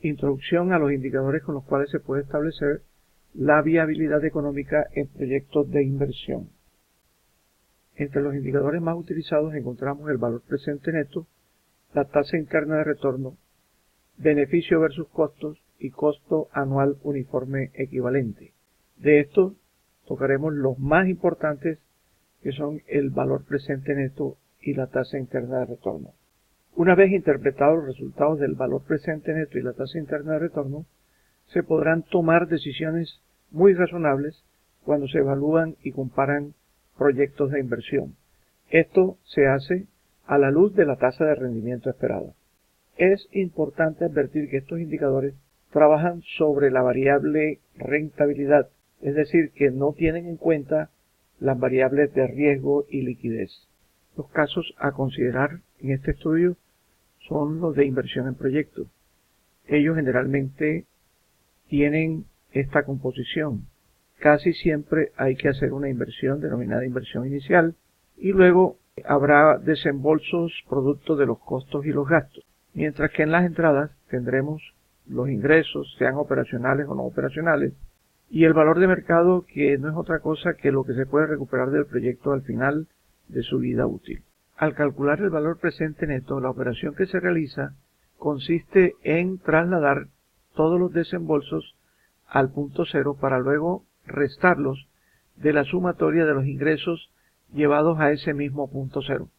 Introducción a los indicadores con los cuales se puede establecer la viabilidad económica en proyectos de inversión. Entre los indicadores más utilizados encontramos el valor presente neto, la tasa interna de retorno, beneficio versus costos y costo anual uniforme equivalente. De estos tocaremos los más importantes, que son el valor presente neto y la tasa interna de retorno. Una vez interpretados los resultados del valor presente neto y la tasa interna de retorno, se podrán tomar decisiones muy razonables cuando se evalúan y comparan proyectos de inversión. Esto se hace a la luz de la tasa de rendimiento esperada. Es importante advertir que estos indicadores trabajan sobre la variable rentabilidad, es decir, que no tienen en cuenta las variables de riesgo y liquidez. Los casos a considerar en este estudio son los de inversión en proyectos. Ellos generalmente tienen esta composición. Casi siempre hay que hacer una inversión denominada inversión inicial y luego habrá desembolsos producto de los costos y los gastos. Mientras que en las entradas tendremos los ingresos, sean operacionales o no operacionales, y el valor de mercado, que no es otra cosa que lo que se puede recuperar del proyecto al final de su vida útil. Al calcular el valor presente neto, la operación que se realiza consiste en trasladar todos los desembolsos al punto cero para luego restarlos de la sumatoria de los ingresos llevados a ese mismo punto cero.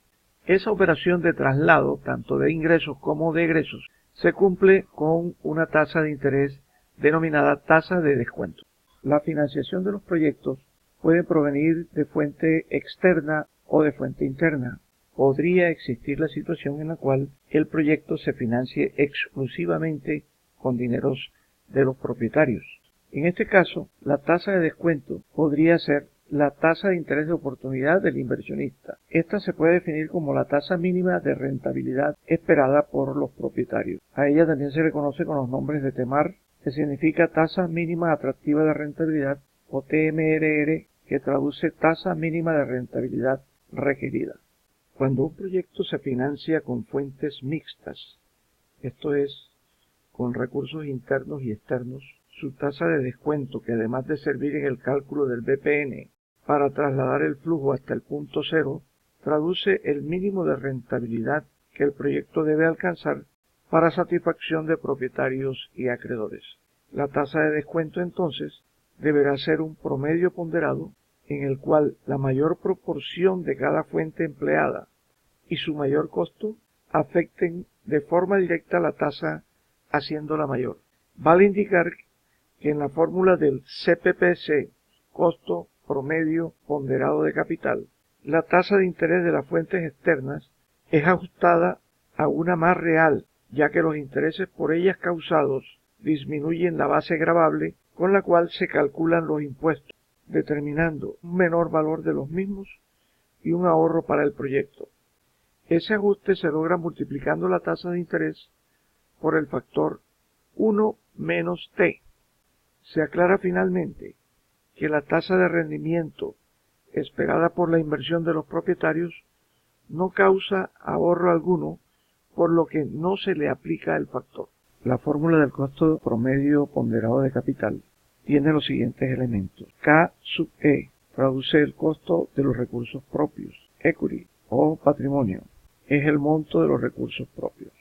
Esa operación de traslado, tanto de ingresos como de egresos, se cumple con una tasa de interés denominada tasa de descuento. La financiación de los proyectos puede provenir de fuente externa o de fuente interna. Podría existir la situación en la cual el proyecto se financie exclusivamente con dineros de los propietarios. En este caso, la tasa de descuento podría ser la tasa de interés de oportunidad del inversionista. Esta se puede definir como la tasa mínima de rentabilidad esperada por los propietarios. A ella también se le conoce con los nombres de TEMAR, que significa tasa mínima atractiva de rentabilidad, o TMRR, que traduce tasa mínima de rentabilidad requerida. Cuando un proyecto se financia con fuentes mixtas, esto es, con recursos internos y externos, su tasa de descuento, que además de servir en el cálculo del BPN para trasladar el flujo hasta el punto cero, traduce el mínimo de rentabilidad que el proyecto debe alcanzar para satisfacción de propietarios y acreedores. La tasa de descuento entonces deberá ser un promedio ponderado en el cual la mayor proporción de cada fuente empleada y su mayor costo afecten de forma directa la tasa haciéndola mayor. Vale indicar que en la fórmula del CPPC, costo promedio ponderado de capital, la tasa de interés de las fuentes externas es ajustada a una más real, ya que los intereses por ellas causados disminuyen la base gravable con la cual se calculan los impuestos, determinando un menor valor de los mismos y un ahorro para el proyecto. Ese ajuste se logra multiplicando la tasa de interés por el factor 1 menos T. Se aclara finalmente que la tasa de rendimiento esperada por la inversión de los propietarios no causa ahorro alguno, por lo que no se le aplica el factor. La fórmula del costo promedio ponderado de capital tiene los siguientes elementos. K sub E traduce el costo de los recursos propios. Equity o patrimonio es el monto de los recursos propios.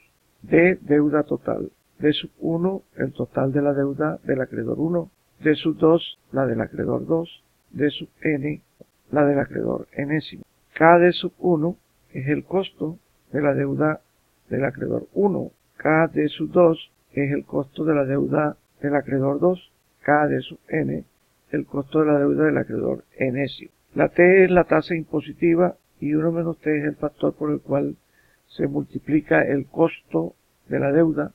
D, deuda total. D sub 1, el total de la deuda del acreedor 1. D sub 2, la del acreedor 2. D sub N, la del acreedor enésimo. K D sub 1 es el costo de la deuda del acreedor 1. K D sub 2 es el costo de la deuda del acreedor 2. K D sub N, el costo de la deuda del acreedor enésimo. La T es la tasa impositiva y 1 menos T es el factor por el cual se multiplica el costo de la deuda,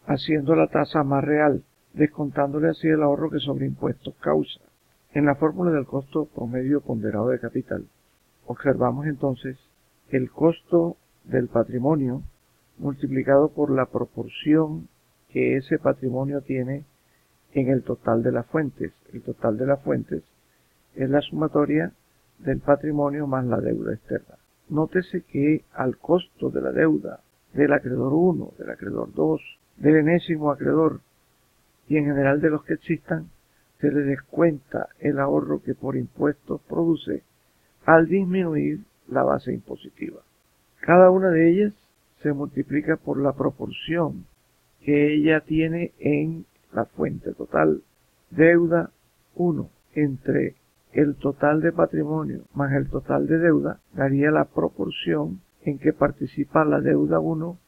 haciendo la tasa más real, descontándole así el ahorro que sobre impuestos causa. En la fórmula del costo promedio ponderado de capital, observamos entonces el costo del patrimonio multiplicado por la proporción que ese patrimonio tiene en el total de las fuentes. El total de las fuentes es la sumatoria del patrimonio más la deuda externa. Nótese que al costo de la deuda del acreedor 1, del acreedor 2 del enésimo acreedor y en general de los que existan, se le descuenta el ahorro que por impuestos produce al disminuir la base impositiva. Cada una de ellas se multiplica por la proporción que ella tiene en la fuente total. Deuda 1 entre el total de patrimonio más el total de deuda daría la proporción en que participa la deuda 1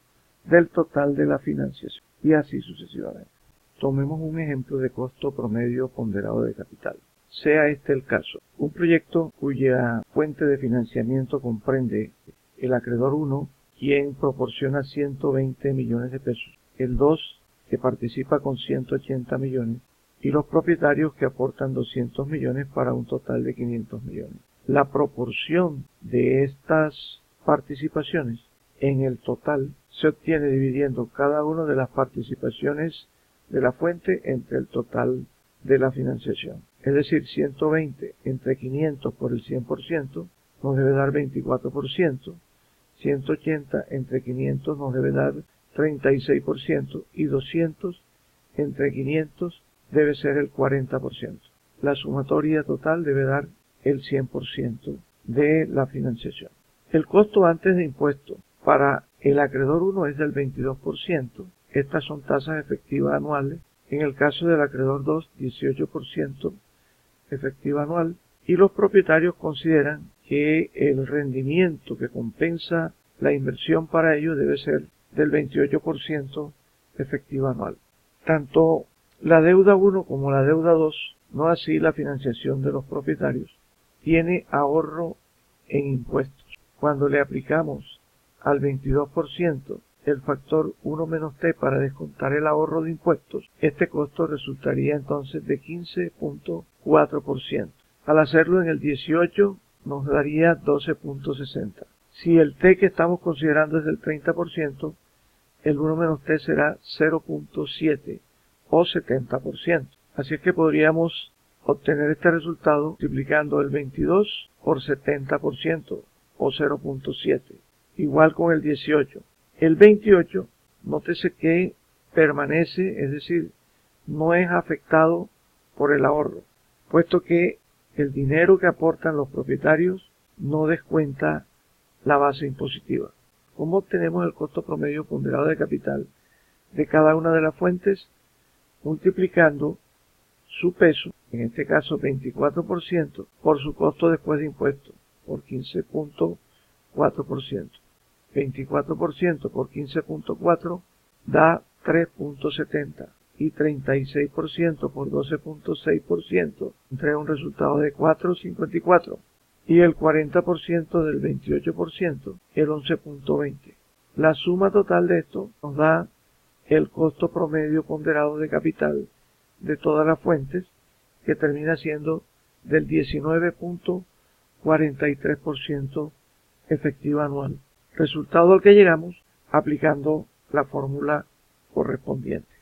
del total de la financiación, y así sucesivamente. Tomemos un ejemplo de costo promedio ponderado de capital. Sea este el caso, un proyecto cuya fuente de financiamiento comprende el acreedor 1, quien proporciona 120 millones de pesos, el 2, que participa con 180 millones, y los propietarios que aportan 200 millones para un total de 500 millones. La proporción de estas participaciones en el total se obtiene dividiendo cada una de las participaciones de la fuente entre el total de la financiación. Es decir, 120 entre 500 por el 100% nos debe dar 24%, 180 entre 500 nos debe dar 36% y 200 entre 500 debe ser el 40%. La sumatoria total debe dar el 100% de la financiación. El costo antes de impuestos para el acreedor 1 es del 22%. Estas son tasas efectivas anuales. En el caso del acreedor 2, 18% efectiva anual. Y los propietarios consideran que el rendimiento que compensa la inversión para ellos debe ser del 28% efectiva anual. Tanto la deuda 1 como la deuda 2, no así la financiación de los propietarios, tiene ahorro en impuestos. Cuando le aplicamos al 22% el factor 1 menos t para descontar el ahorro de impuestos, este costo resultaría entonces de 15.4%. Al hacerlo en el 18 nos daría 12.60. Si el t que estamos considerando es del 30%, el 1 menos t será 0.7 o 70%. Así es que podríamos obtener este resultado multiplicando el 22 por 70% o 0.7, igual con el 18. El 28, nótese que permanece, es decir, no es afectado por el ahorro, puesto que el dinero que aportan los propietarios no descuenta la base impositiva. ¿Cómo obtenemos el costo promedio ponderado de capital de cada una de las fuentes? Multiplicando su peso, en este caso 24%, por su costo después de impuestos, por 15.4%. 24% por 15.4 da 3.70 y 36% por 12.6% entrega un resultado de 4.54 y el 40% del 28% el 11.20. La suma total de esto nos da el costo promedio ponderado de capital de todas las fuentes, que termina siendo del 19.43% efectiva anual. Resultado al que llegamos aplicando la fórmula correspondiente.